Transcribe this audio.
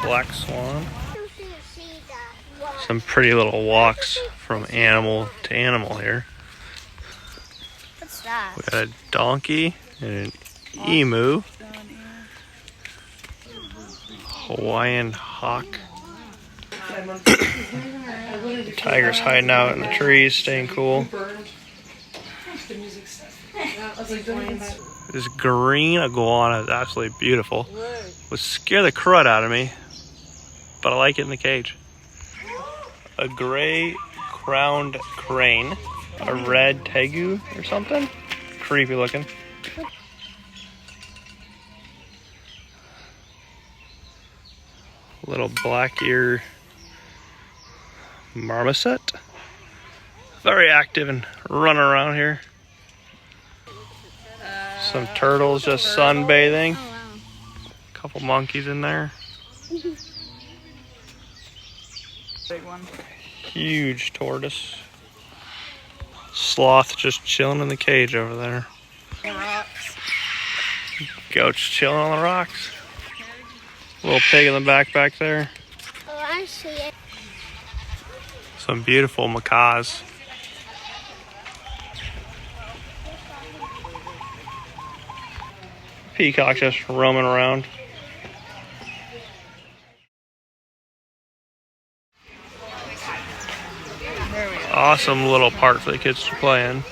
black swan. Some pretty little walks from animal to animal here. What's that? We got a donkey and an emu. Hawaiian hawk. The tiger's hiding out in the trees, staying cool. This green iguana is absolutely beautiful. Would scare the crud out of me, but I like it in the cage. A gray crowned crane, a red tegu or something. Creepy looking. Little black ear marmoset. Very active and running around here. Some turtles just sunbathing. A couple monkeys in there. Big one. Huge tortoise. Sloth just chilling in the cage over there. Rocks. Goat's chilling on the rocks. Little pig in the back there. Oh, I see it. Some beautiful macaws. Peacock just roaming around. Awesome little park for the kids to play in.